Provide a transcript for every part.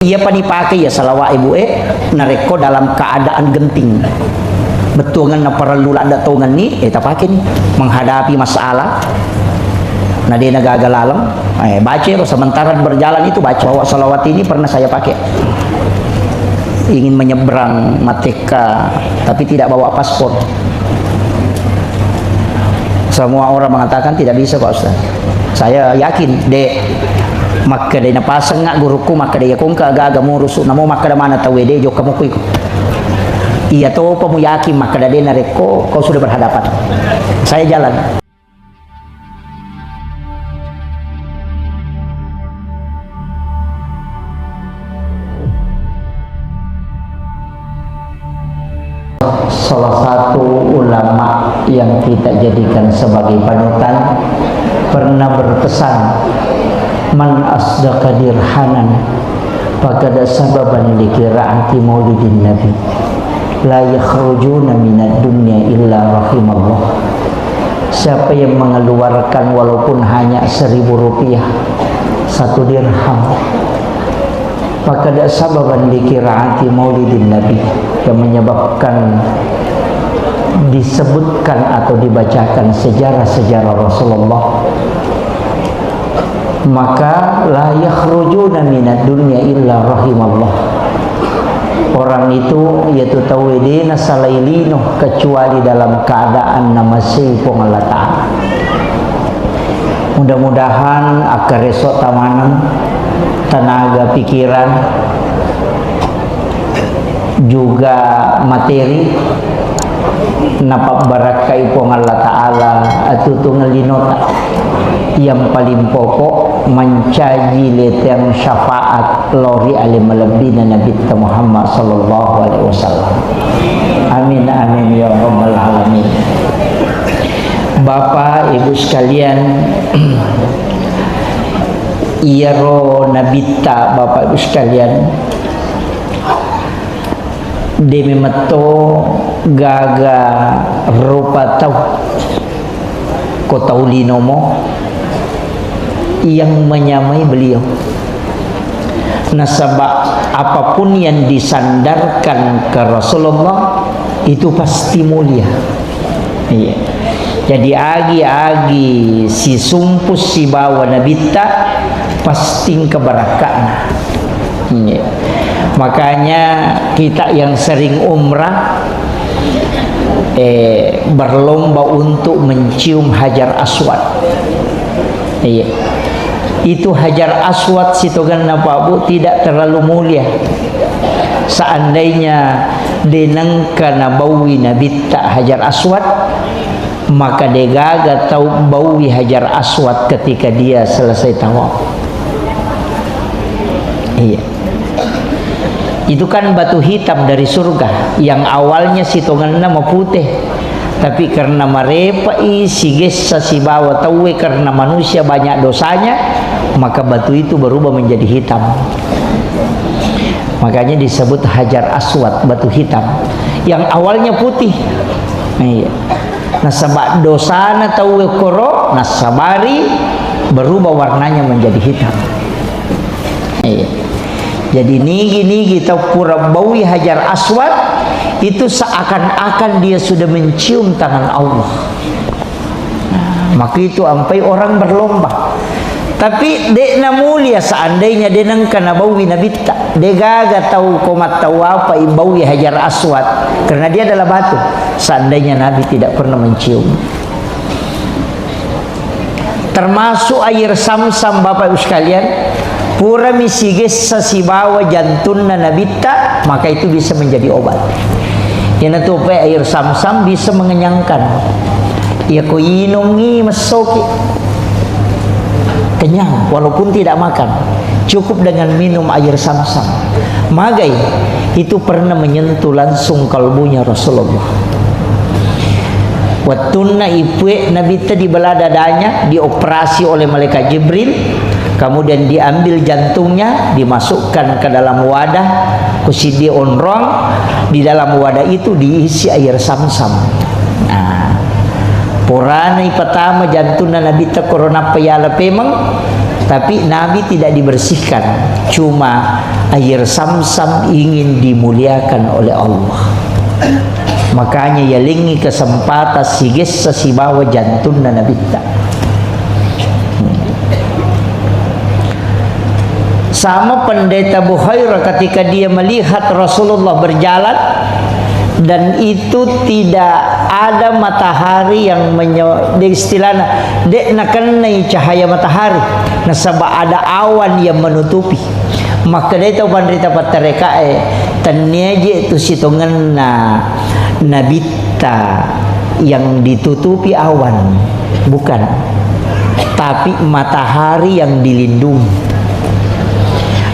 Ia pakai ya salawa ibu nareko dalam keadaan genting. Betul na perlu ada tongan ni tak pakai ni menghadapi masalah. Nah dia gagal alam. Baca sementara berjalan itu baca bawa salawat ini pernah saya pakai. Ingin menyeberang Mateka tapi tidak bawa paspor. Semua orang mengatakan tidak bisa Pak Ustaz. Saya yakin maka dia napasang nga guruku maka dia kung kagaga mo ruso na mo maka mana tawede jo kamu kuy iya to pamuyaki maka dia nareko kau sudah berhadapan saya jalan. Salah satu ulama yang kita jadikan sebagai panutan pernah berpesan, man asdaqa dirhanan faqad sababan li qiraati maulidin nabi la yakhrujuna minad dunya illa rahimallah. Siapa yang mengeluarkan walaupun hanya 1.000 rupiah 1 dirham faqad sababan li qiraati maulidin nabi, yang menyebabkan disebutkan atau dibacakan sejarah-sejarah Rasulullah, maka la yakhrujuna minad dunya illa rahimallah. Orang itu yaitu tawedina salailino kecuali dalam keadaan nama sifong Allah Ta'ala. Mudah-mudahan akar esok tamanan tenaga pikiran juga materi napak barakai pong Allah Ta'ala atau tungelinota yang paling pokok mencaji leteng syafaat lori alim lebina Nabi Muhammad sallallahu alaihi wasallam. Amin amin ya rabbal alamin. Bapak Ibu sekalian, iyaro nabita Bapak Ibu sekalian, demi meto gaga rupa tau kota ulinomo yang menyamai beliau. Nasabah apapun yang disandarkan ke Rasulullah itu pasti mulia. Iya. Jadi agi-agi si sumpus si bawa nabita pasti keberakahan. Iya. Makanya kita yang sering umrah berlomba untuk mencium Hajar Aswad. Iya. Itu Hajar Aswad sitogan napa Bu tidak terlalu mulia. Seandainya denangka nabawi nabi tak Hajar Aswad, maka degaga tahu bawi Hajar Aswad ketika dia selesai tawaf. Iya. Itu kan batu hitam dari surga yang awalnya sitongan nama putih, tapi karena mereka isi gesa si bawa tahu karena manusia banyak dosanya, maka batu itu berubah menjadi hitam. Makanya disebut Hajar Aswad, batu hitam yang awalnya putih. Nah sebab dosana tahu koro nasabari berubah warnanya menjadi hitam. Jadi nigi-nigi tau pura bawi Hajar Aswad itu seakan-akan dia sudah mencium tangan Allah. Maka itu sampai orang berlomba. Tapi dekna mulia seandainya denang kana bawi nabi tak degaga tahu komat tahu apa bawi Hajar Aswad karena dia adalah batu. Seandainya Nabi tidak pernah mencium. Termasuk air Samsam Bapak Ibu sekalian, pura misiges sasibawa jantunna nabita, maka itu bisa menjadi obat. Yang itu air Samsam bisa mengenyangkan. Ya ko inungi mesoki kenyang walaupun tidak makan, cukup dengan minum air Samsam. Magai itu pernah menyentuh langsung kalbunya Rasulullah. Watunna ipue Nabi tadi belah dadanya, dioperasi oleh malaikat Jibril, kemudian diambil jantungnya, dimasukkan ke dalam wadah, kusidi onrong, di dalam wadah itu diisi air Samsam. Nah, purana pertama jantungnya Nabi tak corona payala pemang, tapi Nabi tidak dibersihkan, cuma air Sam-Sam ingin dimuliakan oleh Allah. Makanya ya lingi kesempatan sigis si bawa jantun na nabita. Sama pendeta Buhairah ketika dia melihat Rasulullah berjalan dan itu tidak ada matahari yang istilahnya dek nakenai cahaya matahari, nasabah ada awan yang menutupi. Maka dia tahu pendeta patereka tanya itu situngan nabita yang ditutupi awan, bukan, tapi matahari yang dilindungi.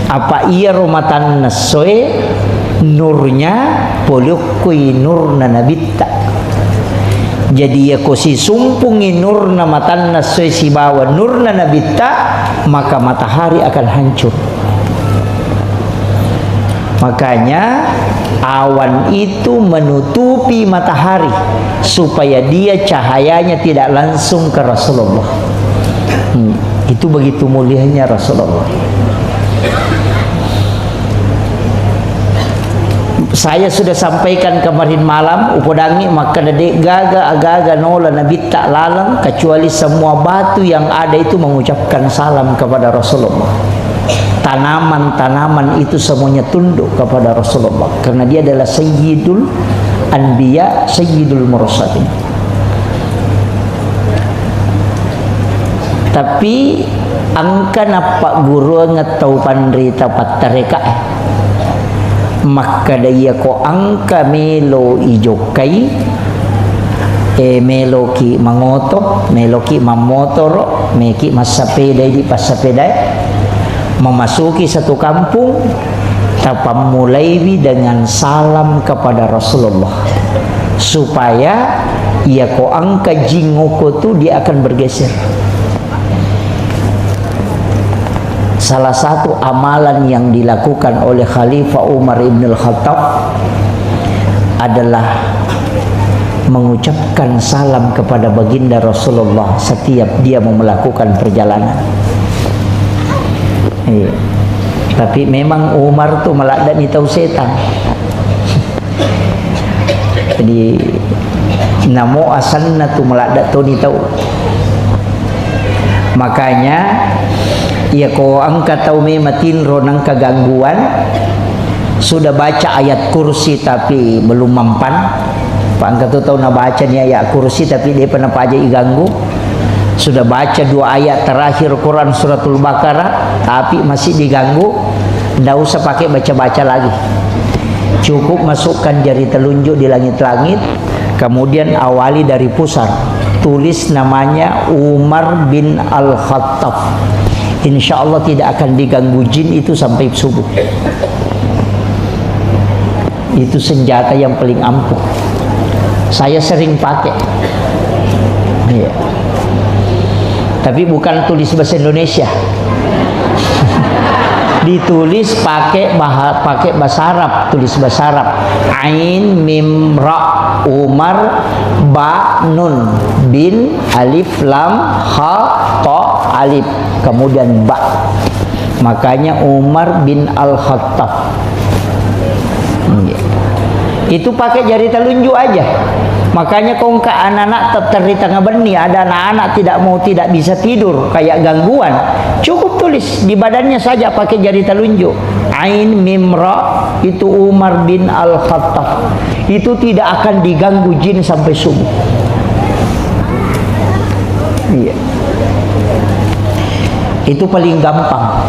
Apa ia romatan nasoe nurnya polukui nurna nabita. Jadi ya kosi sumpungi nurna matan nasoe si bawa nurna nabita, maka matahari akan hancur. Makanya awan itu menutupi matahari supaya dia cahayanya tidak langsung ke Rasulullah. Itu begitu mulianya Rasulullah. Saya sudah sampaikan kemarin malam upodangi maka dedek gaga aga-aga nola nabi tak lalang kecuali semua batu yang ada itu mengucapkan salam kepada Rasulullah. Tanaman-tanaman itu semuanya tunduk kepada Rasulullah karena dia adalah sayyidul anbiya, sayyidul mursalin. Tapi angka napa guru ngetau pandrita patareka maka daya ko angka melo ijokai melo ki mangoto melo ki mamotoro meki masapeda di pasapeda memasuki satu kampung tapam mulai dengan salam kepada Rasulullah supaya ia ko angka jingoko tu dia akan bergeser. Salah satu amalan yang dilakukan oleh Khalifah Umar ibn al-Khattab adalah mengucapkan salam kepada baginda Rasulullah setiap dia mau melakukan perjalanan. Tapi memang Umar tuh malah dan tahu setan. Jadi namo asanna tuh malah tuh tahu. Makanya ya ko angka tahu matin ronang kegangguan sudah baca ayat kursi tapi belum mempan. Pak angka tu tahu nak baca ni ayat kursi tapi dia pernah aja iganggu. Sudah baca 2 ayat terakhir Quran suratul Baqarah tapi masih diganggu. Tidak usah pakai baca-baca lagi. Cukup masukkan jari telunjuk di langit-langit, kemudian awali dari pusar. Tulis namanya Umar bin Al-Khattab. Insya Allah tidak akan diganggu jin itu sampai subuh. Itu senjata yang paling ampuh. Saya sering pakai. Ya. Tapi bukan tulis bahasa Indonesia. Ditulis pakai bahasa Arab, tulis bahasa Arab. Ain mim ra Umar ba nun bin alif lam ha ta alif kemudian ba. Makanya Umar bin Al-Khattab. Itu pakai jari telunjuk aja. Makanya kau ke anak-anak terteri tengah benih, ada anak-anak tidak bisa tidur kayak gangguan, cukup tulis di badannya saja pakai jari telunjuk. Ain mim ra itu Umar bin Al-Khattab. Itu tidak akan diganggu jin sampai subuh. Iya. Itu paling gampang.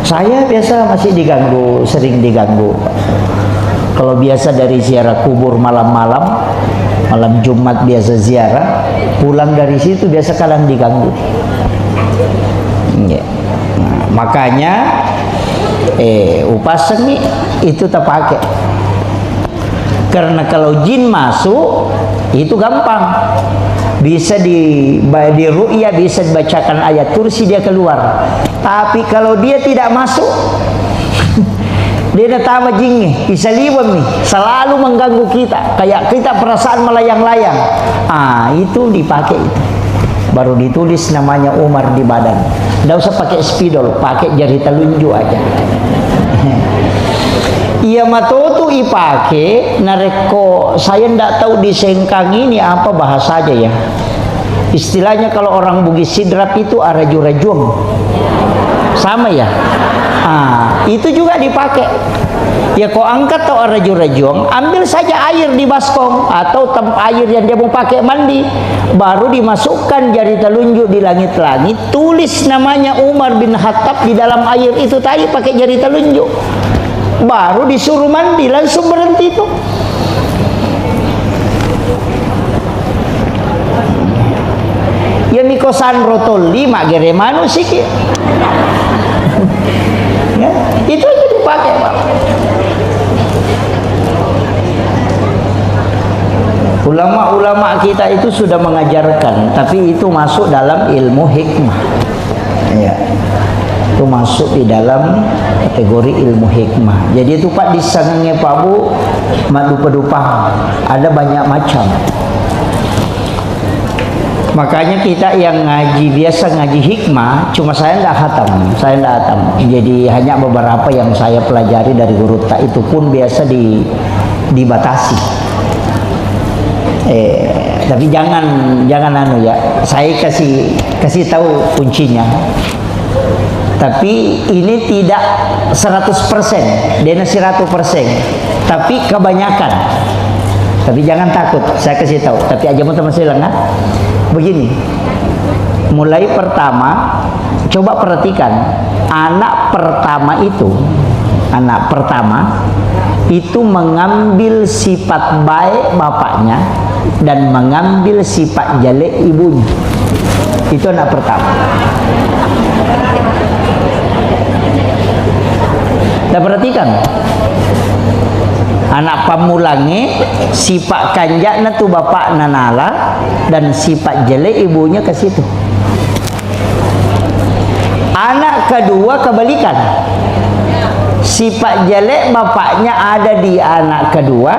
Saya biasa masih diganggu, sering diganggu. Kalau biasa dari ziarah kubur malam-malam, malam Jumat biasa ziarah, pulang dari situ biasa kadang diganggu. Ya. Nah, makanya upasang nih itu terpakai. Karena kalau jin masuk itu gampang. Bisa di ru'ya, bisa dibacakan ayat kursi dia keluar. Tapi kalau dia tidak masuk, dia datang jingnya, isaliwam nih, selalu mengganggu kita, kayak kita perasaan melayang-layang. Itu dipakai itu. Baru ditulis namanya Umar di badan. Tidak usah pakai spidol, pakai jari telunjuk aja. ia matotu ipake nareko, saya ndak tahu di Sengkang ini apa bahasa aja ya. Istilahnya kalau orang Bugis Sidrap itu araju-rajuang. Sama ya. Itu juga dipakai. Ya kau angkat atau araju-rajuang, ambil saja air di baskom atau air yang dia mau pakai mandi, baru dimasukkan jari telunjuk di langit-langit, tulis namanya Umar bin Khattab di dalam air itu tadi pakai jari telunjuk, baru disuruh mandi, langsung berhenti itu. Ya mikosan rotol 5 geremanu sikit. Ya, itu aja dipakai, Pak. Ulama-ulama kita itu sudah mengajarkan, tapi itu masuk dalam ilmu hikmah. Ya. Itu masuk di dalam kategori ilmu hikmah. Jadi itu Pak disangenge Pak Bu madupa-dupa, ada banyak macam. Makanya kita yang ngaji biasa ngaji hikmah, cuma saya tidak hatam, Jadi hanya beberapa yang saya pelajari dari guru tak, itu pun biasa dibatasi. Tapi jangan anu ya. Saya kasih tahu kuncinya. Tapi ini tidak 100%, dia 100%, tapi kebanyakan. Tapi jangan takut, saya kasih tahu. Tapi aja mau teman saya bilang, begini. Mulai pertama, coba perhatikan, anak pertama itu mengambil sifat baik bapaknya dan mengambil sifat jelek ibunya. Itu anak pertama. Kita perhatikan, anak pamulange sifat kanjakna tu bapak nanala dan sifat jelek ibunya ke situ. Anak kedua kebalikan, sifat jelek bapaknya ada di anak kedua,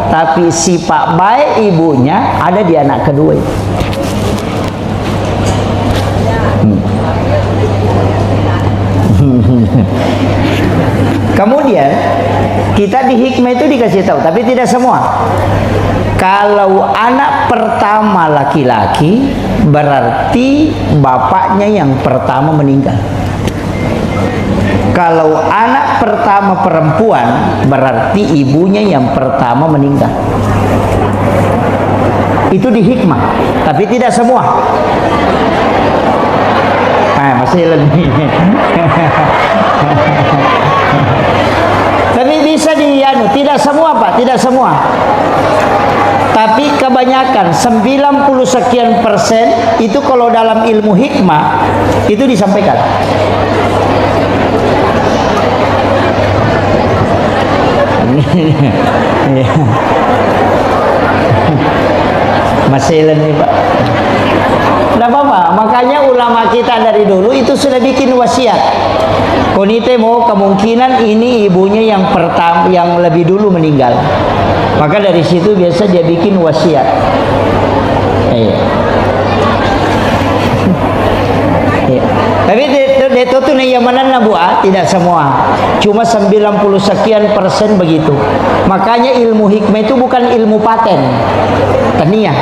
tapi sifat baik ibunya ada di anak kedua. Kemudian kita di hikmah itu dikasih tahu, tapi tidak semua. Kalau anak pertama laki-laki, berarti bapaknya yang pertama meninggal. Kalau anak pertama perempuan, berarti ibunya yang pertama meninggal. Itu di hikmah, tapi tidak semua. Masih lebih. Tapi bisa tidak semua Pak, tidak semua. Tapi kebanyakan 90 sekian persen itu kalau dalam ilmu hikmah itu disampaikan. Masih nih Pak. Tidak apa-apa, makanya ulama kita dari dulu itu sudah bikin wasiat. Konite mau kemungkinan ini ibunya yang pertama, yang lebih dulu meninggal. Maka dari situ biasa dia bikin wasiat. Tapi itu tuh yang mana nabuah tidak semua, cuma 90 sekian persen begitu. Makanya ilmu hikmah itu bukan ilmu paten, tania,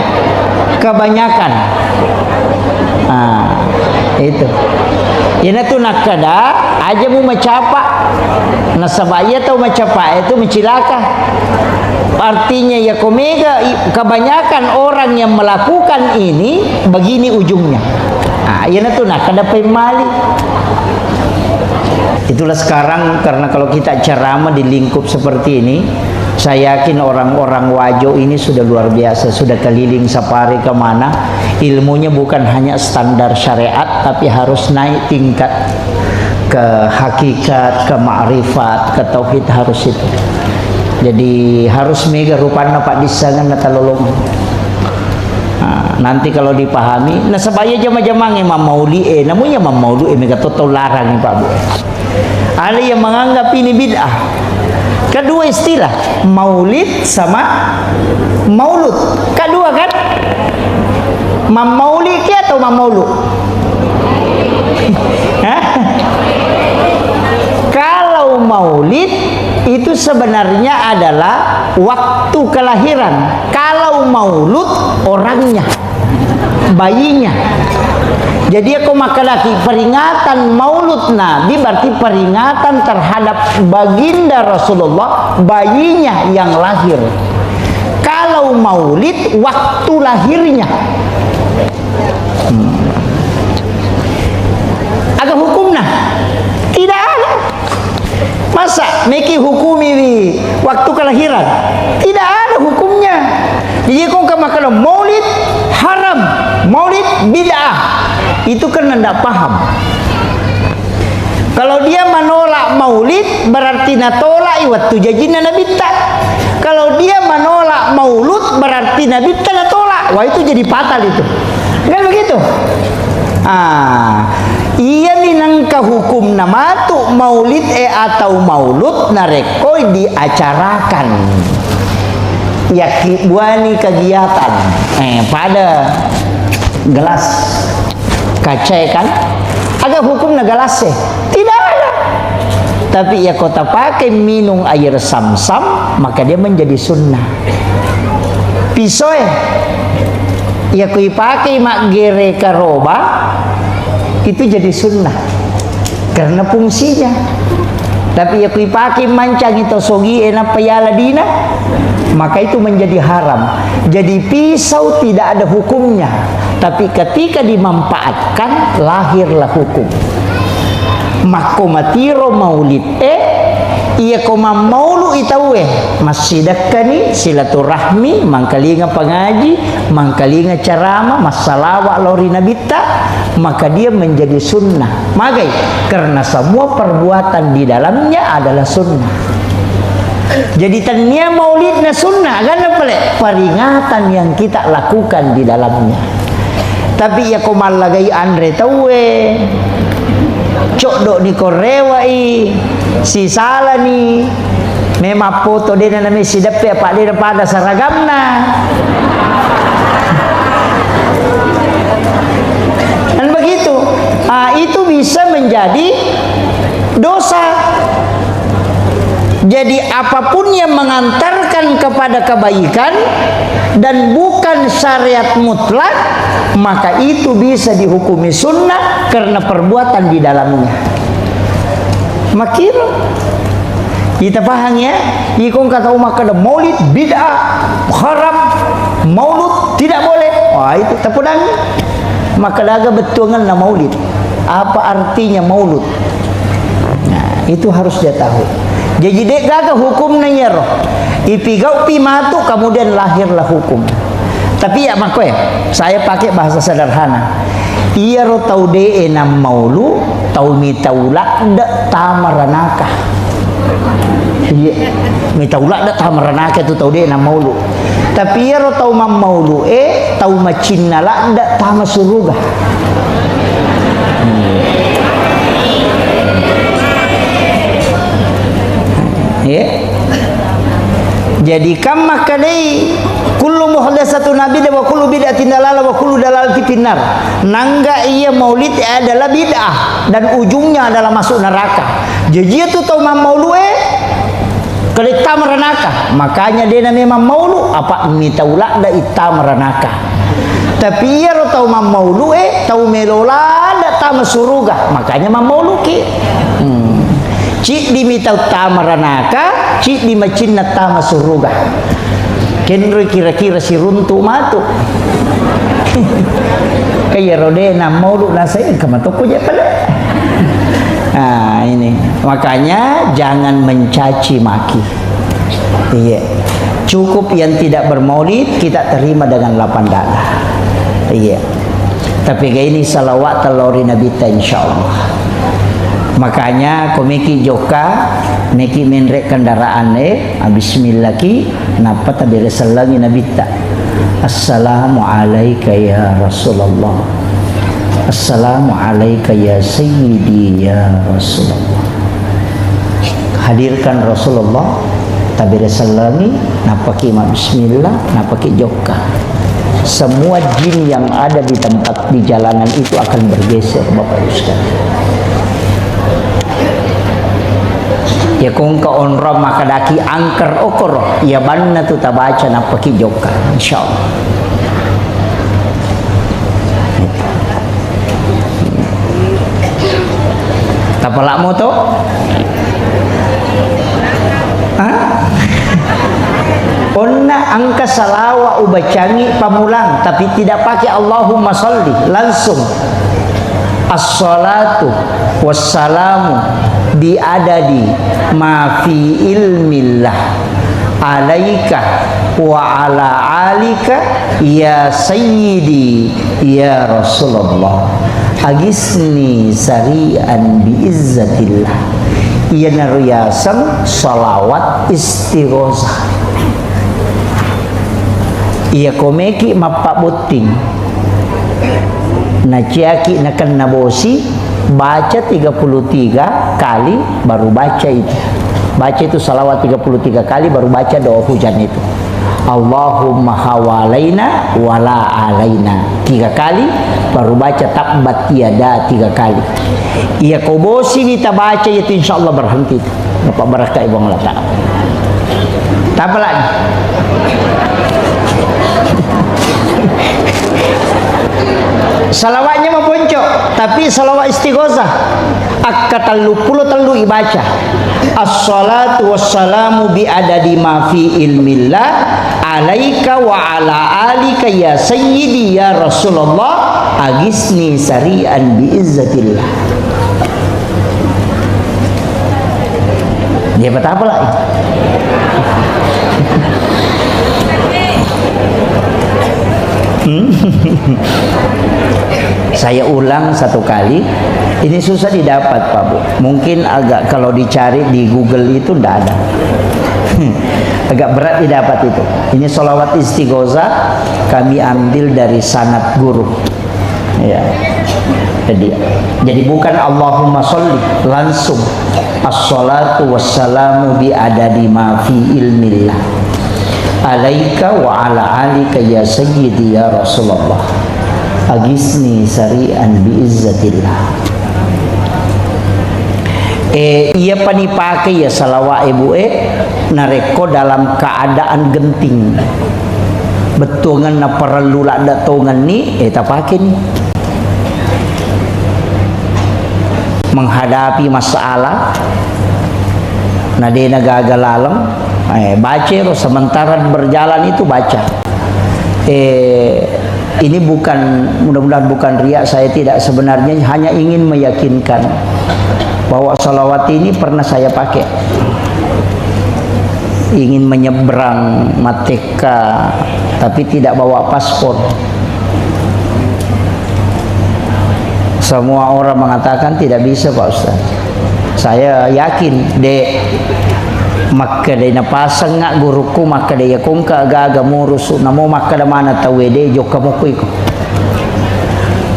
kebanyakan. Itu. Ina tu nak kada aja mu mencapa, nasabaya atau mencapa itu mencilaka. Artinya ya komega kebanyakan orang yang melakukan ini begini ujungnya. Ina tu nak kada pemali. Itulah sekarang, karena kalau kita ceramah di lingkup seperti ini, saya yakin orang-orang Wajo ini sudah luar biasa, sudah keliling safari kemana, ilmunya bukan hanya standar syariat, tapi harus naik tingkat ke hakikat, ke ma'rifat, ke tauhid, harus itu. Jadi harus mega rupanya Pak disangan nata lolong. Nanti kalau dipahami, nah sebaya jama-jamang Imam Mauli, namanya Imam Mauli mega total larang nih Pak Bu. Ada yang menganggap ini bid'ah. Kedua istilah, maulid sama maulud. Kedua kan? Mamauli atau mamaulu? Kalau maulid itu sebenarnya adalah waktu kelahiran. Kalau maulud orangnya, bayinya. Jadi aku makalaki peringatan maulud Nabi berarti peringatan terhadap baginda Rasulullah, bayinya yang lahir. Kalau maulid waktu lahirnya. Ada hukumnya? Tidak ada. Masa meki hukumi waktu kelahiran? Tidak ada hukumnya. Jadi kau makan maulid haram, maulid bid'ah. Itu kan tidak paham. Kalau dia menolak maulid berarti natolak waktu janjinya Nabi tak. Kalau dia menolak maulud berarti Nabi tak natolak. Wah itu jadi fatal itu. Kan begitu? Ia minangka hukum nama tu maulid atau maulud nareko diacarakan. Ya buani kegiatan pada gelas kaca kan ada hukum gelas tidak ada, tapi ya kota pakai minum air sam-sam maka dia menjadi sunnah. Pisau ya kui pakai mak gere karoba itu jadi sunnah karena fungsinya. Tapi ya kui pakai mancang itu sogi enak payala dina maka itu menjadi haram. Jadi pisau tidak ada hukumnya, tapi ketika dimanfaatkan lahirlah hukum. Makomatiro maulid iya koma maulu itawe masjidakani silaturahmi mangkalinga pengaji mangkalinga ceramah masalawat lori nabita maka dia menjadi sunnah. Magai karena semua perbuatan di dalamnya adalah sunnah. Jadi tania maulidnya sunnah kan peringatan yang kita lakukan di dalamnya. Tapi ya komal lagai andre tawe cok dok ni korewai si salah ni memang foto dia namanya si depe apa dia pada seragamna dan begitu itu bisa menjadi dosa. Jadi apapun yang mengantarkan kepada kebaikan dan bukan syariat mutlak maka itu bisa dihukumi sunnah karena perbuatan di dalamnya. Makir kita paham ya. Ikon kata umat kada maulid bid'ah haram, maulud tidak boleh. Wah itu tepudang. Maka daga betungan na maulid. Apa artinya maulud? Nah, itu harus dia tahu. Jadi dek gaga hukum nanya roh. Ipigau pi matu kemudian lahirlah hukum. Tapi ya makwe, saya pakai bahasa sederhana. Iya roh tau de enam maulu, tau mitaula dak tamaranaka. Iya, mitaula dak tamaranaka itu tau de enam maulu. Tapi iya roh tau mam maulu tau macinala dak tamasuruga. Ya. Jadi kam makadai kullu muhdatsatun nabi wa kullu bid'atin dalalah wa kullu dalalatin finnar. Nangga iya maulid adalah bid'ah dan ujungnya adalah masuk neraka. Jadi itu tau mam maulu kalau itam renaka. Makanya dia namanya mam maulu apa mitaula da itam renaka. Tapi iya tau mam maulu tau melola da tam suruga. Makanya mam maulu ki. Cik di mitau tamaranaka, cik di macinna tama suruga. Kenro kira-kira si runtu matu. Kaya rode na maulu na saya kamatoko ya pala. Nah ini makanya jangan mencaci maki. Iya. Cukup yang tidak bermaulid kita terima dengan lapang dada. Iya. Tapi kayak ini salawat telori Nabi ta insyaallah. Makanya komiki joka meki menrek kendaraan bismillah ki napa tabere selangi Nabi ta. Assalamu alayka ya Rasulullah. Assalamu alayka ya sayyidi ya Rasulullah. Hadirkan Rasulullah tabere selangi napa ki bismillah napa ki joka. Semua jin yang ada di tempat di jalanan itu akan bergeser Bapak Ibu sekalian. ya kung ka onra makadaki angker okor ya banna tu tabaca na pakijoka insyaallah. Tapalak mo to? Ha? Onna angka salawa ubacangi pamulang tapi tidak pakai Allahumma sholli langsung. As-salatu wassalamu bi adadi ma fi ilmillah alaika wa ala alika ya sayyidi ya Rasulullah agisni sari'an bi izzatillah. Ia naruyasan salawat istighosah. Ia komeki mapabuting naciaki nakan nabosi baca 33 kali baru baca itu. Baca itu salawat 33 kali baru baca doa hujan itu. Allahumma hawalaina wala alaina 3 kali baru baca tabbat yada 3 kali. Ia kobosi kita baca itu insyaallah berhenti. Bapak barakah ibu ngelata. Apa lagi? Salawatnya memponcok, tapi salawat istighosah akka telu ibaca. As-salatu wassalamu bi adadi ma fi ilmillah alaika wa ala alika ya sayyidi ya Rasulullah agisni sari'an bi izzatillah. Dia kata apa lagi? Saya ulang satu kali. Ini susah didapat Pak Bu. Mungkin agak kalau dicari di Google itu tidak ada. Agak berat didapat itu. Ini sholawat istighosah kami ambil dari sanad guru. Ya. Jadi bukan Allahumma sholli langsung. As-salatu wassalamu bi adadi ma fi ilmillah alaika wa ala alika ya sayyidi ya Rasulullah agisni sari'an bi izzatillah. Ia panipake ya salawat ibu nareko dalam keadaan genting betungan na perlu lada tongan ni tapake ni menghadapi masalah nadena gagalalem baca sementara berjalan itu baca. Ini bukan, mudah-mudahan bukan riak, saya tidak, sebenarnya hanya ingin meyakinkan bahwa salawat ini pernah saya pakai. Ingin menyeberang Mateka tapi tidak bawa paspor. Semua orang mengatakan tidak bisa Pak Ustaz. Saya yakin dek maka dia napasang nga guruku maka dia kung kaaga murus namo maka da mana tawede jo kamukoy ko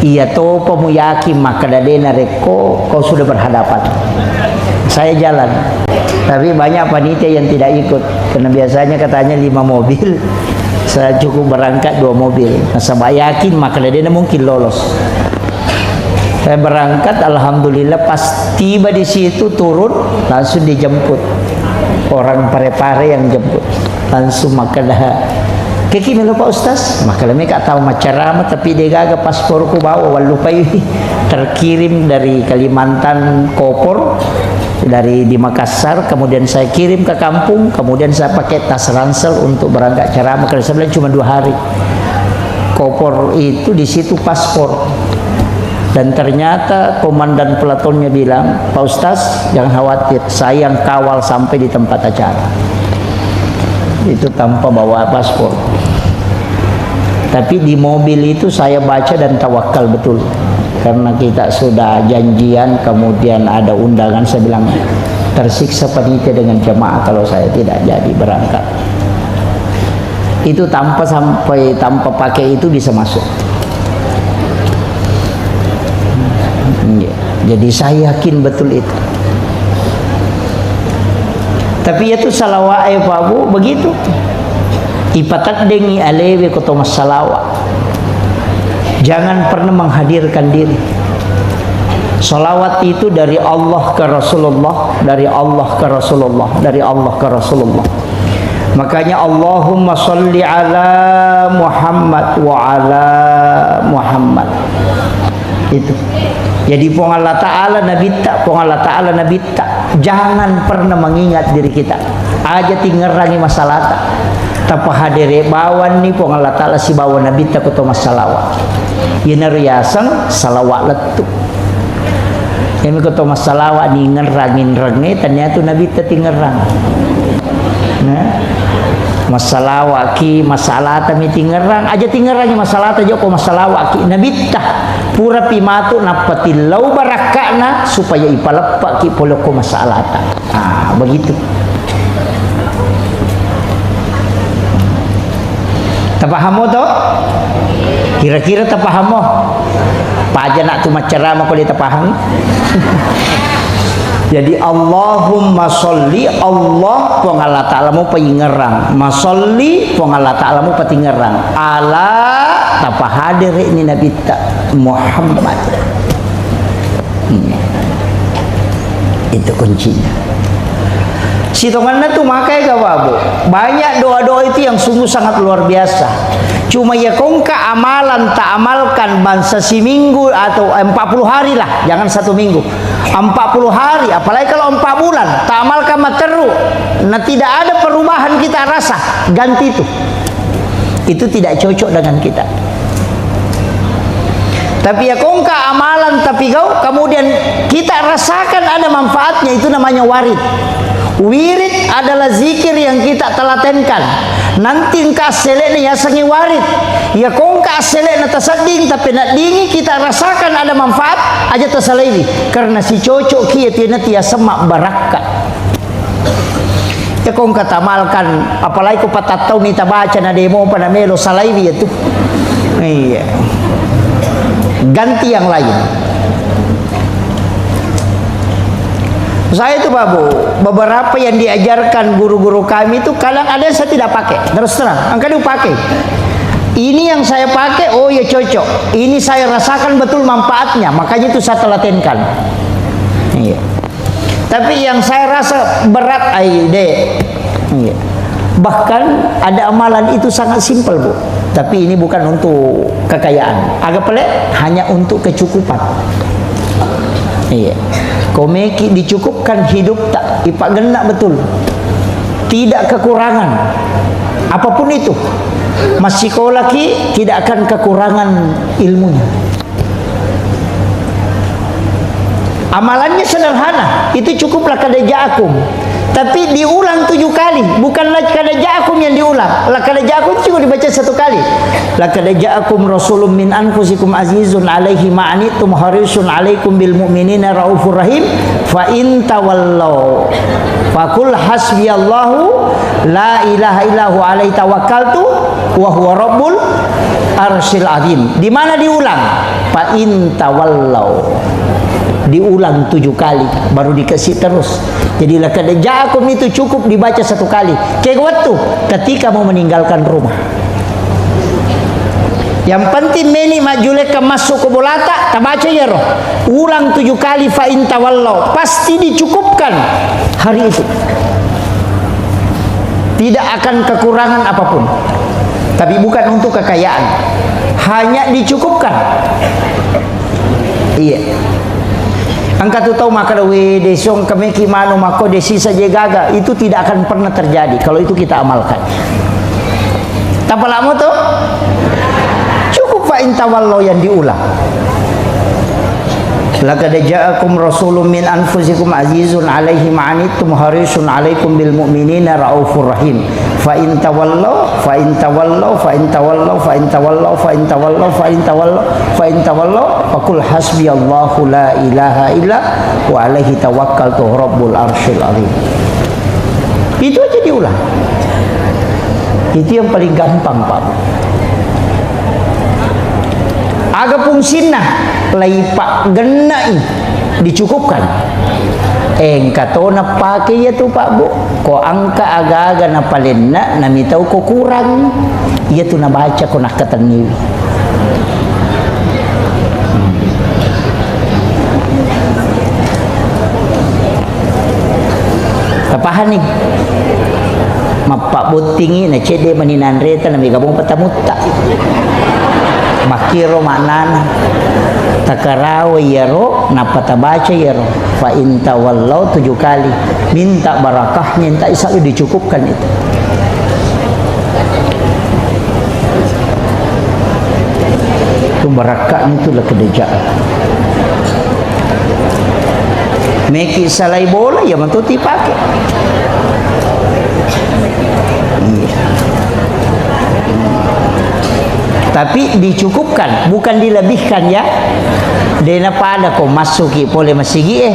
iya to pamuyaki maka da dia nareko kau sudah berhadapan. Saya jalan tapi banyak panitia yang tidak ikut karena biasanya katanya 5 mobil, saya cukup berangkat 2 mobil. Nah, saya yakin maka da dia mungkin lolos. Saya berangkat alhamdulillah pas tiba di situ turun langsung dijemput orang pare-pare yang jemput langsung maka dah kiki melo Pak Ustaz maka mereka tahu macarama tapi dia gaga pasporku bawa walupai terkirim dari Kalimantan Kopor dari di Makassar kemudian saya kirim ke kampung kemudian saya pakai tas ransel untuk berangkat ceramah karena saya bilang cuma 2 hari Kopor itu di situ paspor. Dan ternyata komandan pelatonnya bilang, Pak Ustaz jangan khawatir, saya yang kawal sampai di tempat acara. Itu tanpa bawa paspor. Tapi di mobil itu saya baca dan tawakal betul. Karena kita sudah janjian, kemudian ada undangan, saya bilang tersiksa panitia dengan jemaah kalau saya tidak jadi berangkat. Itu tanpa pakai itu bisa masuk. Jadi saya yakin betul itu. Tapi itu salawat Pak Bu begitu. Ipatat dengi alewe kotomas salawat. Jangan pernah menghadirkan diri. Salawat itu dari Allah ke Rasulullah, dari Allah ke Rasulullah, dari Allah ke Rasulullah. Makanya Allahumma salli ala Muhammad wa ala Muhammad. Itu. Jadi pong Allah Ta'ala Nabi tak, pong Allah Ta'ala Nabi tak. Jangan pernah mengingat diri kita. Aja tinggerangi masalah tak. Tapa hadere bawan ni pong Allah Ta'ala si bawa Nabi tak kuto masalawat. Ina riasan salawat letu. Yang kuto masalawat ni ngerangin rengi ternyata Nabi tak tinggerang. Nah. Masalah waki masalah tami tingerang aja tingerangnya masalah aja kok masalah waki Nabi tah pura pimatu napati lau barakana supaya ipalepak ki poloko masalah ta. Begitu. Tapahamo to? Kira-kira tapahamo. Pa aja nak tu ceramah kalau dia tapaham. Jadi Allahumma sholli Allah pong Allah Ta'ala mu pengerang masolli pong Allah Ta'ala mu pengerang ala tapa hadir ini Nabi tak Muhammad. Itu kuncinya. Sitongannya tuh makanya kawabu banyak doa-doa itu yang sungguh sangat luar biasa. Cuma ya kongka amalan tak amalkan bangsa si minggu atau 40 hari lah, jangan 1 minggu, 40 hari, apalagi kalau 4 bulan tak amalkan materu. Nah tidak ada perubahan kita rasa, ganti itu tidak cocok dengan kita. Tapi ya kongka amalan tapi kau kemudian kita rasakan ada manfaatnya, itu namanya warid. Wirid adalah zikir yang kita telatenkan. Nanti engkau selek ni ya sangi warid. Ya kong ka selek na tasading tapi nak dingi kita rasakan ada manfaat aja tasalaiwi. Karena si cocok kia tina tia semak barakat. Ya kong katamalkan apalagi ko patatau ni tabaca na demo pa na melo salaiwi itu. Iya. Ganti yang lain. Saya itu babu, beberapa yang diajarkan guru-guru kami itu kadang ada yang saya tidak pakai, terus terang, angkat pakai. Ini yang saya pakai, oh ya cocok. Ini saya rasakan betul manfaatnya, makanya itu saya telatenkan. Iya. Tapi yang saya rasa berat, iya. Bahkan ada amalan itu sangat simpel bu, tapi ini bukan untuk kekayaan, agak pelik, hanya untuk kecukupan. Iya. Komeki dicukupkan hidup tak ipak genak betul, tidak kekurangan apapun itu. Masih kau laki tidak akan kekurangan ilmunya. Amalannya sederhana, itu cukuplah kada ja'akum. Tapi diulang 7 kali, bukan lagi kada ja'akum yang diulang. La kada ja'akum cuma dibaca 1 kali. La kada ja'akum rasulun min anfusikum azizun alaihi ma'anitum harisun alaikum bil mu'minina raufur rahim fa in tawallaw faqul hasbiyallahu la ilaha illahu alaihi tawakkaltu wa huwa rabbul arsyil azim. Di mana diulang? Fa in tawallaw. Diulang 7 kali baru dikasih terus. Jadi laqad ja'akum itu cukup dibaca 1 kali. Kayak waktu ketika mau meninggalkan rumah. Yang penting meni majulek masuk ke bolata tabaca ya roh. Ulang 7 kali fa in tawallau. Pasti dicukupkan hari itu. Tidak akan kekurangan apapun. Tapi bukan untuk kekayaan. Hanya dicukupkan. Iya. Angkat tu tahu maka we desong kami kimano mako desi saja gaga itu tidak akan pernah terjadi kalau itu kita amalkan. Tanpa lama tu cukup fa in tawallau yang diulang. Laqad ja'akum rasulun min anfusikum azizun alaihi ma'anittum harisun alaikum bil mu'minina raufur rahim. Fa in tawallau fa in tawallau fa in tawallau fa in tawallau fa in tawallau fa in tawallau fa in tawallau faqul hasbiyallahu la ilaha illa wa alaihi tawakkaltu rabbul arsyil azim. Itu aja diulang. Itu yang paling gampang Pak. Aga fungsinya laipak genai dicukupkan. Katona pakai ya tu Pak Bu. Ko angka aga-aga na palenna nami tahu ko kurang. Iya tu na baca ko nak katangiwi. barakah nih mapak butingi na cede maninan reta na may gabong patamutta makiro maknana takarawa yaro napatabaca yaro fa inta wallau 7 kali minta barakahnya entah isa dicukupkan itu. Itu barakah itu lah kedejaan. Meki salai bola ya mantuti pakai. Tapi dicukupkan, bukan dilebihkan ya. Dena pada kau masuki boleh masigi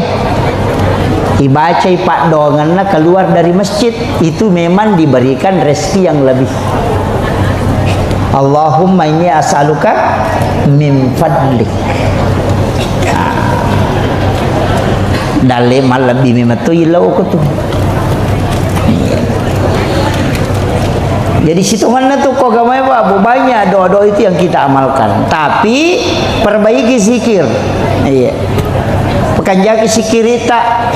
ibacai pak donganna keluar dari masjid itu memang diberikan rezeki yang lebih. Allahumma inni as'aluka min fadlik. Dale mal lebih mematu ilau kutu. Jadi situ mana tuh kok gamai Pak, banyak doa-doa itu yang kita amalkan. Tapi perbaiki zikir. Iya. Pekanjaki sikirita.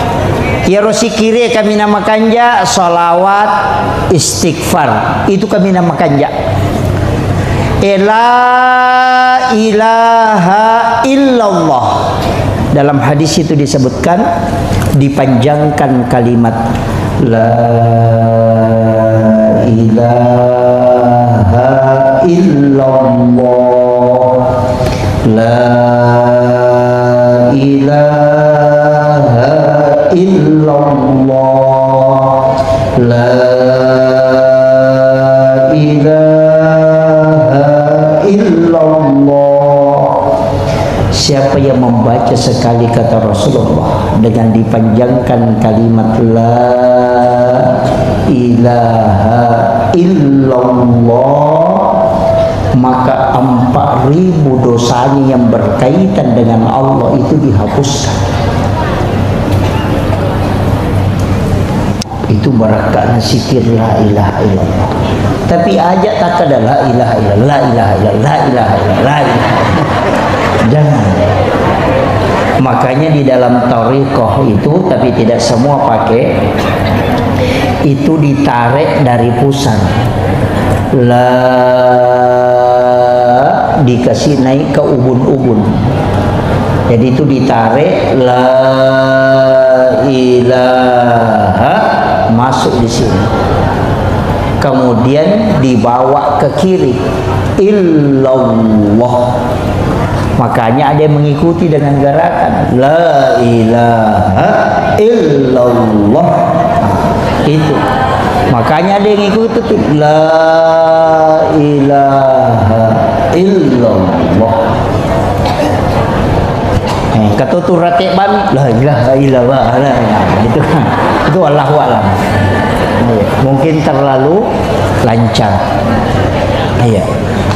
Ya rosikire kami namakan ja salawat istighfar. Itu kami namakan ja. La ilaha illallah. Dalam hadis itu disebutkan dipanjangkan kalimat la ilaha illallah, la ilaha illallah, la ilaha illallah. Siapa yang membaca sekali kata Rasulullah dengan dipanjangkan kalimat la ilaha illallah, maka 4.000 dosanya yang berkaitan dengan Allah itu dihapuskan. Itu barakahnya zikir la ilaha illallah. Tapi ajak tak ada la ilaha illallah, la ilaha illallah, la ilaha illallah, la ilaha illallah. Jangan. Makanya di dalam thariqah itu, tapi tidak semua pakai, itu ditarik dari pusat. La dikasih naik ke ubun-ubun. Jadi itu ditarik la ilaha masuk di sini. Kemudian dibawa ke kiri illallah. Makanya ada yang mengikuti dengan gerakan la ilaha illallah. Itu. Makanya ada yang ikuti la ilaha illallah. Kata tu rakyat ban la ilaha illallah. Itu kan. Itu Allahu a'lam. Mungkin terlalu lancar. Iya.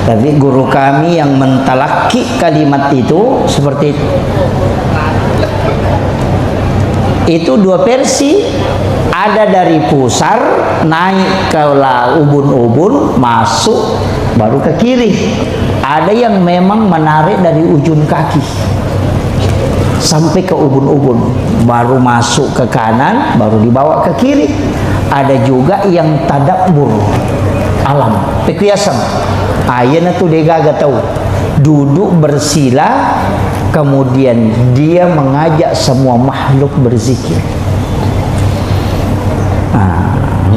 Tapi guru kami yang mentalaki kalimat itu seperti itu 2 versi. Ada dari pusar naik ke ubun-ubun masuk baru ke kiri. Ada yang memang menarik dari ujung kaki sampai ke ubun-ubun baru masuk ke kanan baru dibawa ke kiri. Ada juga yang tadabbur alam pekiasan. Ayana tu dia gak tahu duduk bersila kemudian dia mengajak semua makhluk berzikir.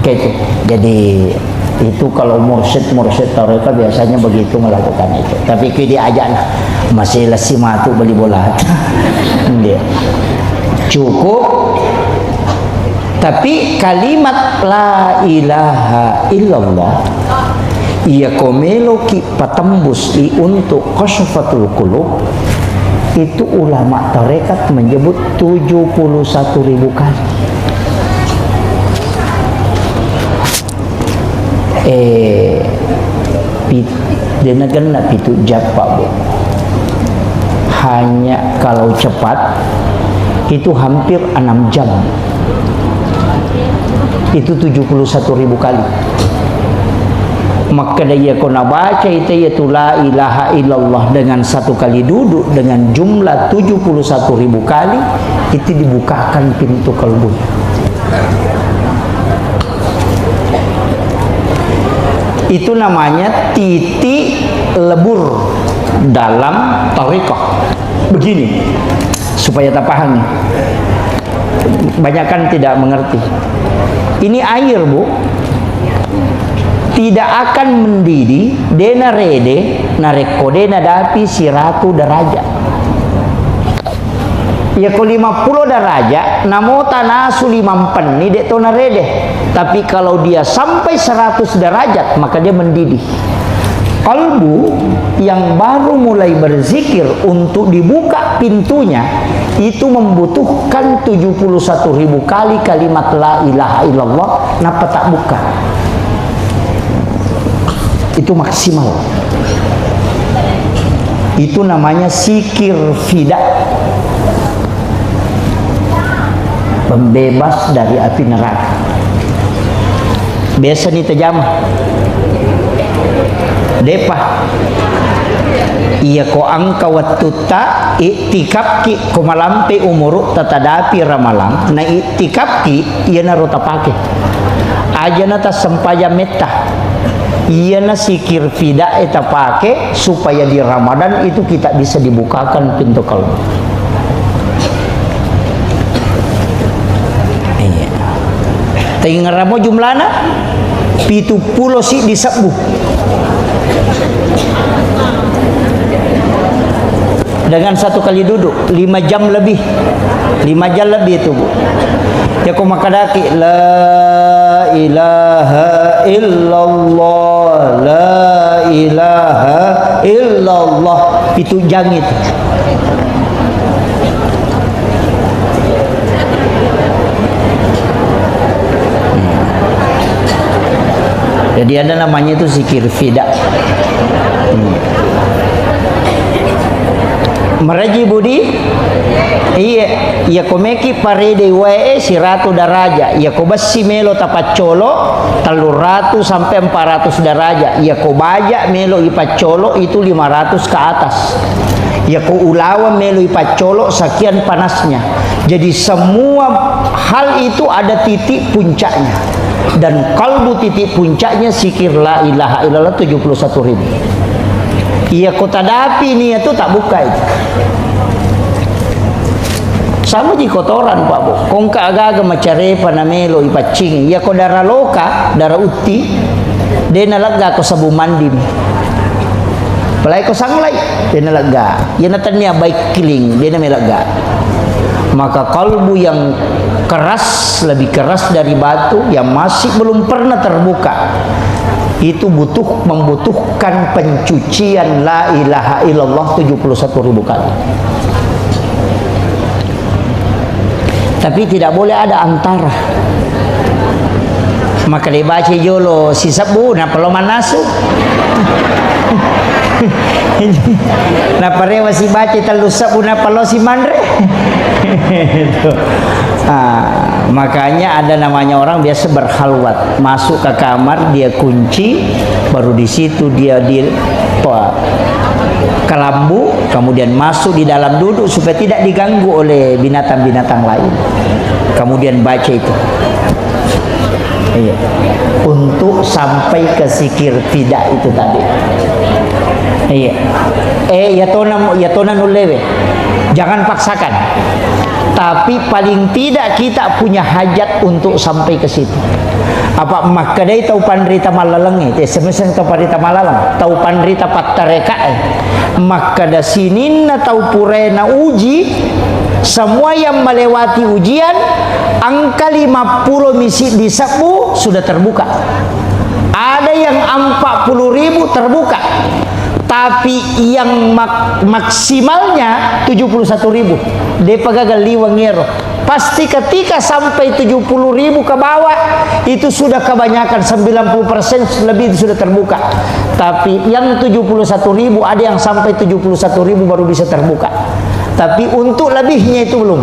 Itu. Jadi itu kalau mursyid tarekat biasanya begitu melakukan itu. Tapi kalau dia ajak masih lesi matu beli bola. Dia cukup. Tapi kalimat la ilaha illallah ia komelo ki patembus untuk kasyafatul qulub, itu ulama tarekat menyebut 71.000 kali. Dia kena pitu japa bu. Hanya kalau cepat itu hampir 6 jam. Itu 71.000 kali. Maka dia kena baca itu yaitu la ilaha illallah dengan 1 kali duduk dengan jumlah 71.000 kali, itu dibukakan pintu kalbunya. Itu namanya titik lebur dalam tariqah. Begini, supaya tak paham. Banyak kan tidak mengerti. Ini air, Bu, tidak akan mendidih dena rede nareko dena dapi 100 derajat. Ya ko 50 derajat namota nasu 5 ni dek to narede. Tapi kalau dia sampai 100 derajat maka dia mendidih. Kalbu yang baru mulai berzikir untuk dibuka pintunya itu membutuhkan 71.000 kali kalimat la ilaha illallah, napa tak buka? Itu maksimal. Itu namanya sikir fida, pembebas dari api neraka. Biasa ni terjemah depah iya ko angka wattuta iktikap ki ko malampe umuru tatadapi ramalang na iktikap ki iya na rota pake aja na ta sempaya metta iya na sikir fida eta pake supaya di Ramadan itu kita bisa dibukakan pintu kalbu. Iya. Tingaramo jumlahna 70 si disebu. Dengan 1 kali duduk 5 jam lebih. 5 jam lebih itu, Bu. Ya ko makadaki la ilaha illallah, la ilaha illallah, itu jang itu. Jadi ada namanya itu zikir fida. Meraji budi, iya komeki parede wae 100 daraja, iya ko basi melo tapacolo 300 sampai 400 daraja, iya ko baja melo ipacolo itu 500 ke atas, iya ko ulawa melo ipacolo sekian panasnya. Jadi semua hal itu ada titik puncaknya, dan kalbu titik puncaknya sikir la ilaha illallah 71.000. Iya kota dapi nih itu tak buka itu. Sama di kotoran Pak Bu. Kongka aga-aga macarepa na melo ipacing. Iya ko darah loka, darah uti. Dia nalaga ko sabu mandi. Palai ko sanglay, dia nalaga. Iya natanya baik kiling, dia namelaga. Maka kalbu yang keras, lebih keras dari batu, yang masih belum pernah terbuka, itu membutuhkan pencucian la ilaha illallah 71.000 kali. Tapi tidak boleh ada antara. Maka dibaca jolo si sabu na palo manasu. Na parewa si baca telu sabu na palo si mandre. Makanya ada namanya orang biasa berhalwat, masuk ke kamar dia kunci, baru di situ dia kelambu, kemudian masuk di dalam duduk supaya tidak diganggu oleh binatang-binatang lain, kemudian baca itu. Iya. Untuk sampai ke sikir fida itu tadi. Iya. Ya tona nulewe. Jangan paksakan. Tapi paling tidak kita punya hajat untuk sampai ke situ. Apa makadai tau pandrita malalang itu semesen tau pandrita malalang, tau pandrita pattareka makada sinin na tau purena uji. Semua yang melewati ujian angka 50 misi di sabu sudah terbuka. Ada yang 40.000 terbuka. Tapi yang maksimalnya 71.000. Dia pagagal liwangero. Pasti ketika sampai 70.000 ke bawah itu sudah kebanyakan, 90% lebih itu sudah terbuka. Tapi yang 71.000 ada yang sampai 71.000 baru bisa terbuka. Tapi untuk lebihnya itu belum.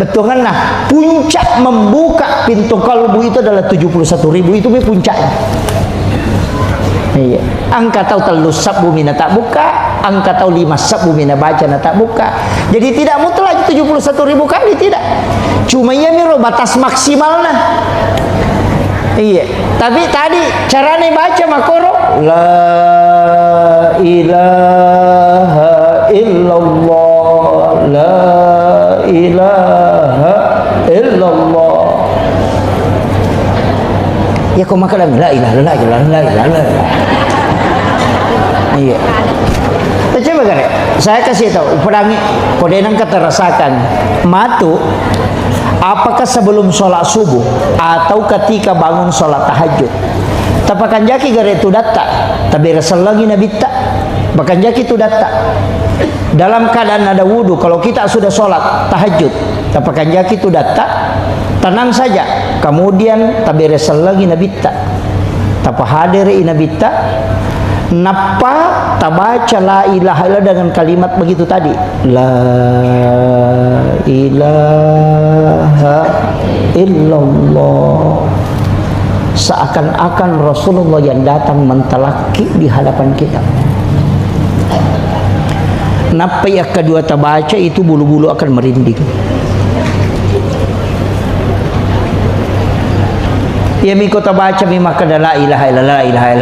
Betul kan? Nah, puncak membuka pintu kalbu itu adalah 71.000, itu puncaknya. Iya. Angka tahu telu sabu mina tak buka, angka tahu 5 sabu mina baca na tak buka. Jadi tidak mutlak 71.000 kali, tidak. Cuma ia miro batas maksimalnya. Iya, tapi tadi caranya baca makoro la ilaha illallah, la ilaha illallah. Ya kau makan la ilaha illallah. Iya. Coba kan, saya kasih tahu, pedangi, kodenang kata rasakan, matu, apakah sebelum sholat subuh atau ketika bangun sholat tahajud? Tapakan jaki gare itu data, tapi resal lagi nabi tak, bahkan jaki itu data. Dalam keadaan ada wudu, kalau kita sudah sholat tahajud, tapakan jaki itu data, tenang saja. Kemudian tapi resal lagi nabi tak, tapa hadir nabi tak. Napa tabaca la ilaha illallah dengan kalimat begitu tadi, la ilaha illallah, seakan-akan Rasulullah yang datang mentalaki di hadapan kita. Napa yang kedua tabaca itu bulu-bulu akan merinding. Ya mi kota baca mi maka la ilaha illallah, ilaha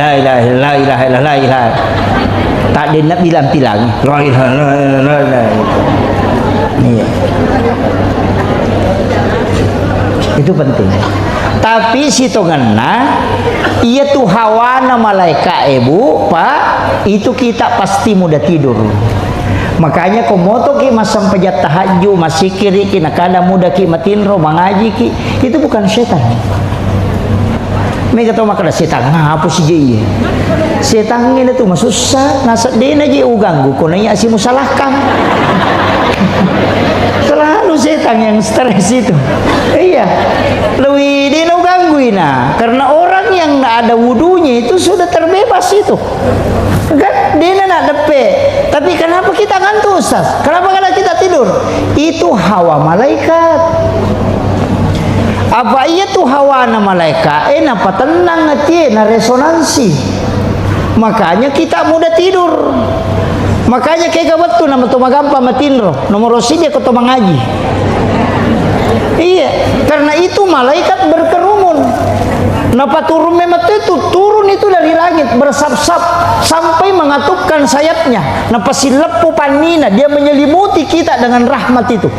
illallah. Tak ada nak bilang-bilang la ilaha illallah. Iya. Itu penting. Tapi sitonganna ia tu hawana malaikat ibu pak, itu kita pasti mudah tidur. Makanya komoto ki masam pejat tahajud masikir ki nakada muda ki matinro mangaji ki, itu bukan setan. Mereka tahu makan setan, apa sih dia? Setan ini tuh susah, nasa dia aja uganggu, konanya si musalahkan. Selalu setan yang stres itu. Iya, lebih dia ugangguin nah, karena orang yang ada wudunya itu sudah terbebas itu. Kan dia nak depe, tapi kenapa kita ngantuk Ustaz? Kenapa kalau kita tidur? Itu hawa malaikat. Apa iya tuh hawa na malaikat? Napa tenang hati, na resonansi. Makanya kita mudah tidur. Makanya kayak gawat tuh nama tu magampa matinro, nomor dia kau mengaji. Iya, karena itu malaikat berkerumun. Napa turun memang itu turun itu dari langit bersap-sap sampai mengatupkan sayapnya. Napa silepu panina, dia menyelimuti kita dengan rahmat itu.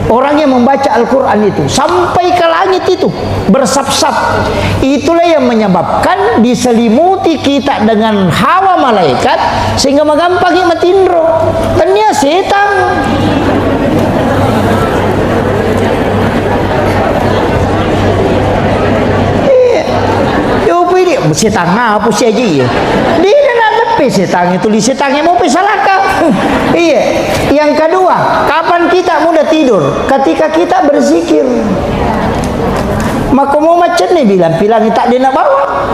Orang yang membaca Al-Quran itu sampai ke langit itu bersap-sap. Itulah yang menyebabkan diselimuti kita dengan hawa malaikat sehingga magampang matindro. Dan dia setan. Setan apa sih aja ya? Dia nak lepas setan itu di setannya mau pesalaka. Iya. Yang kedua, kapan kita mudah tidur? Ketika kita berzikir. Maka mau macet nih bilang tak dia nak bawa.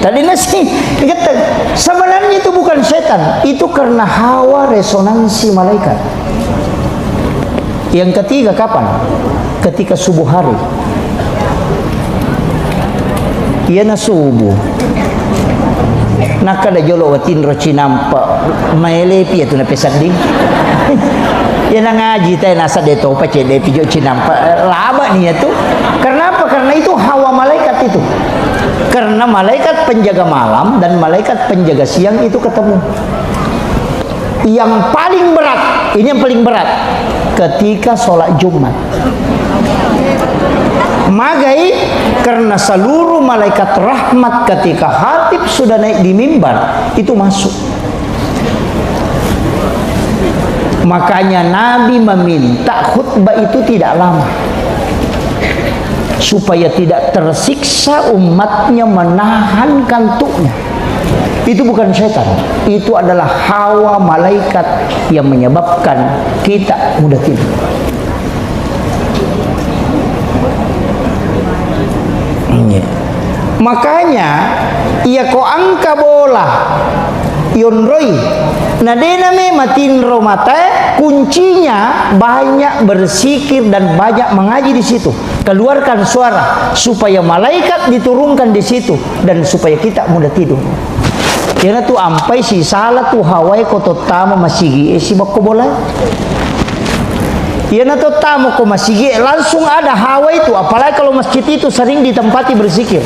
Tadi nasi. Kata sebenarnya itu bukan setan, itu karena hawa resonansi malaikat. Yang ketiga kapan? Ketika subuh hari. Ia na subuh. Nakada jolo watin roci nampak maelepi itu na pesanding. Ia na ngaji tay nasa deto pa cede pijo cinampak laba nih itu. Karena apa? Karena itu hawa malaikat itu. Karena malaikat penjaga malam dan malaikat penjaga siang itu ketemu. Yang paling berat, ini yang paling berat ketika sholat Jumat. Magai karena seluruh malaikat rahmat ketika khatib sudah naik di mimbar itu masuk. Makanya Nabi meminta khutbah itu tidak lama supaya tidak tersiksa umatnya menahan kantuknya. Itu bukan setan, itu adalah hawa malaikat yang menyebabkan kita mudah tidur. Makanya ia ko angka bola yonroi nadena me matinro mata kuncinya banyak bersikir dan banyak mengaji di situ. Keluarkan suara supaya malaikat diturunkan di situ dan supaya kita mudah tidur. Kira tu ampai si salah tu hawai koto tama masigi si bakko bola. Ya nato tamu ko masigi langsung ada hawa itu, apalagi kalau masjid itu sering ditempati berzikir.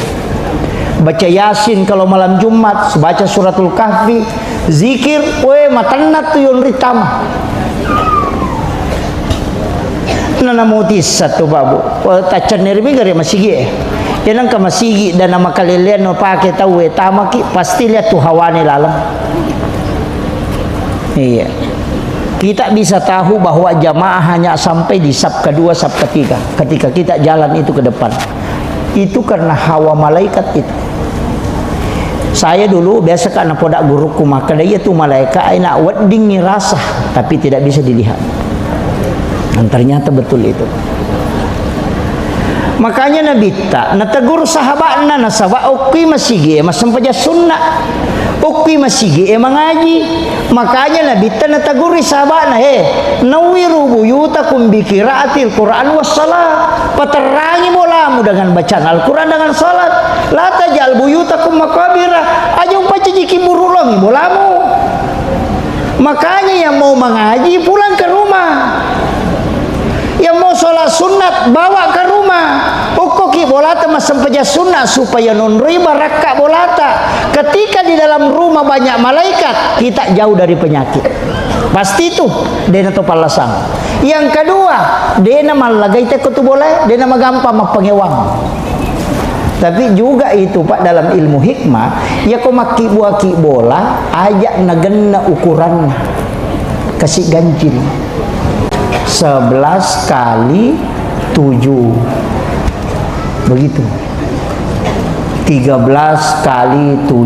Baca Yasin kalau malam Jumat, baca suratul Kahfi, zikir, matanat tu yon ritama. Nana mutis satu babu, tacan nerbi gari masigi. Yanang ka masigi dan nama kalilian no pake tahu tama ki pasti lihat tu hawane lalam. Iya. Kita bisa tahu bahwa jamaah hanya sampai di saf kedua, saf ketiga. Ketika kita jalan itu ke depan, itu karena hawa malaikat itu. Saya dulu biasa karena podak guruku maka dia itu malaikat enak wedding rasa, tapi tidak bisa dilihat. Dan ternyata betul itu. Makanya Nabi tak nategur sahabatna nasaba ukui masigi masampaja sunnah ukui masigi mengaji. Makanya Nabi tak nataguri sahabatna nawiru buyutakum bi qiraatil Quran was salat, peterangi mulamu dengan bacaan Al-Quran dengan salat. La tajal buyutakum maqabira, ajung baca jiki burulongi mulamu. Makanya yang mau mengaji pulang ke rumah, yang mau sholat sunat bawa ke rumah. Ukoki bolata masampaja sunnah supaya non riba raka bolata. Ketika di dalam rumah banyak malaikat, kita jauh dari penyakit. Pasti itu dena to palasang. Yang kedua, dena malagay te kutu boleh, dena magampang magpangewang. Tapi juga itu Pak dalam ilmu hikmah, ya ko maki bola ajak nagenna ukuran kasih ganjil. 11 kali 7 begitu, 13 kali 7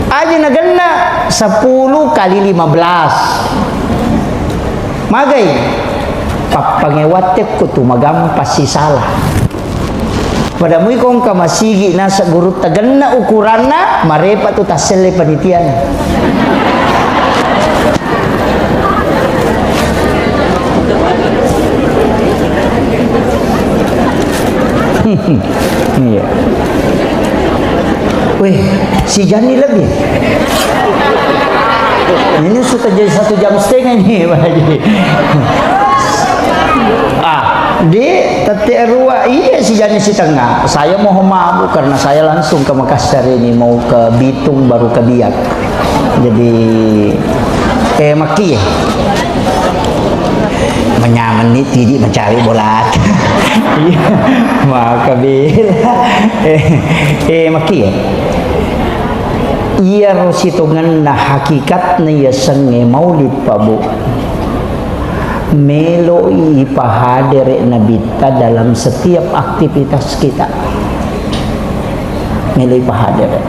aja nagana 10 kali 15 magai papangewate ko tu magam pasti salah pada mui kong kamasigi nasa guru taganna ukuranna marepa tu tasele panitian. Iya. Wih, si Jani lebih. Ini sudah jadi 1,5 jam ini, Pak Haji. Di tetek ruah iya si Jani si tengah. Saya mohon maaf karena saya langsung ke Makassar ini mau ke Bitung baru ke Biak. Jadi Maki ya. Menyaman nih tidak mencari bola. Maka bila Maki ya. Iya rositungan na hakikat na ya senge maulid pabu. Melo ipahadere nabita dalam setiap aktivitas kita. Melo ipahadere.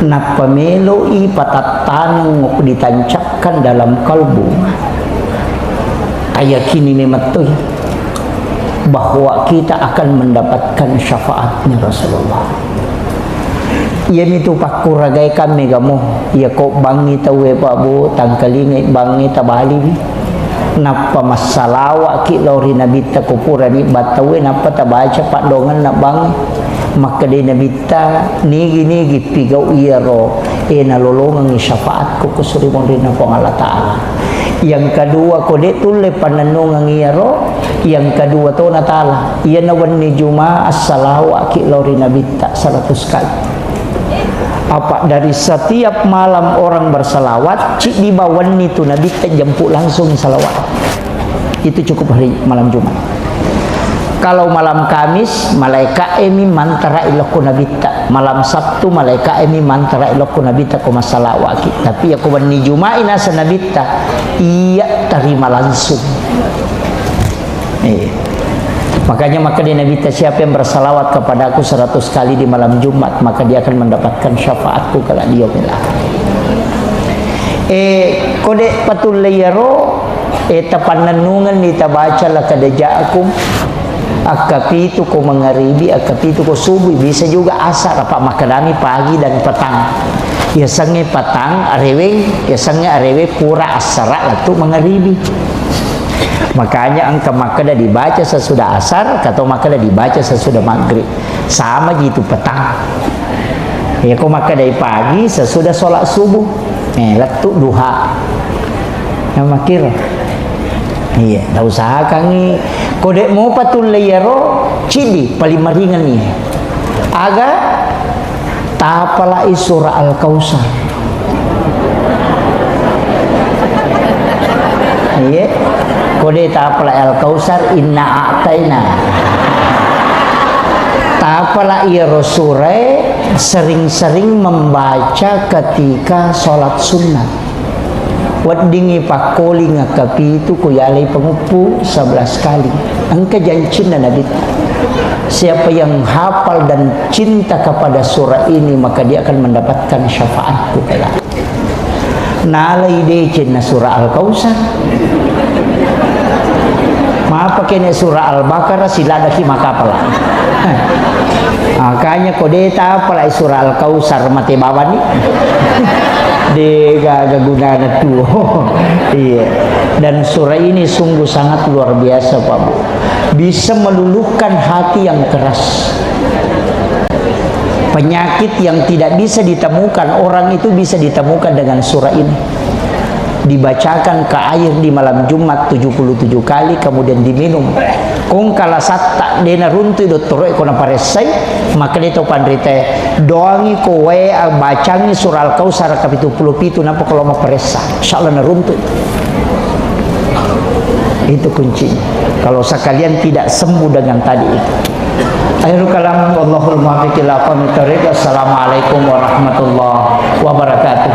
Napa melo ipatatanang ditancapkan dalam kalbu. Ayakini mematuh bahwa kita akan mendapatkan syafaatnya Rasulullah. Yan itu pakuragai kami kamu. Ya kok bangi tawe Pak Bu tangkalingi bangi tabali. Napa masalawa ki lori nabita kupurani batawe napa tabaca Pak dongan na bangi. Maka di nabita nigi pigau iyaro nalolongan syafaatku kusurimon rin ako ng Allah Ta'ala. Yang kedua kode tule pananong ang iyaro. Yang kedua to natala iyan nawan ni Juma as-salawa ki lori nabita 100 kali. Apa dari setiap malam orang bersalawat cik di bawah itu nabita jemput langsung salawat. Itu cukup hari malam Jumat. Kalau malam Kamis malaikat emi mantara iloko nabita. Malam Sabtu malaikat emi mantara iloko nabita ko masalawat. Tapi aku wani Jumat ina sa nabita iya terima langsung. Makanya maka di Nabi siapa yang bersalawat kepada aku 100 kali di malam Jumat maka dia akan mendapatkan syafaatku kala dia bilang. Kode patul layaro tapananungan nita baca la kadajaakum akapitu ko mangaribi akapitu ko subuh bisa juga asar apa makadami pagi dan petang. Ya sange petang arewe ya sange arewe pura asara latu mangaribi. Makanya angka makada dibaca sesudah asar atau makada dibaca sesudah maghrib sama gitu petang ya kok maka dari pagi sesudah sholat subuh letuk duha yang makir. Iya, tak usaha kangi kode mau patul layaro cidi paling maringan nih. Aga tapala surah Al-Kautsar. Iya, kode tapala Al-Kautsar inna a'taina. Tapala surah sering-sering membaca ketika sholat sunnah. Wadingi pakoli ngakapi itu kuyalai pengupu 11 kali. Angka jancin dan Nabi. Siapa yang hafal dan cinta kepada surah ini maka dia akan mendapatkan syafaatku kelak. Nalai decin surah Al-Kautsar. Maaf pakai surah Al-Baqarah sila daki makapala. Makanya kodeta pala surah Al-Kautsar mati bawa nih. Di gaguna tuh. Iya. Dan surah ini sungguh sangat luar biasa Pak Bu. Bisa meluluhkan hati yang keras. Penyakit yang tidak bisa ditemukan orang itu bisa ditemukan dengan surah ini. Dibacakan ke air di malam Jumat 77 kali kemudian diminum. Kung kala satta dena runtu doktor ko na paresay maka dito pandrite doangi ko we bacangi surah Al-Kautsar kapitulo 17 napa kalau maparesa insyaallah na runtu. Itu kuncinya. Kalau sekalian tidak sembuh dengan tadi itu. Akhirul kalam wallahul muwaffiq ila aqwamit thoriq. Assalamualaikum warahmatullahi wabarakatuh.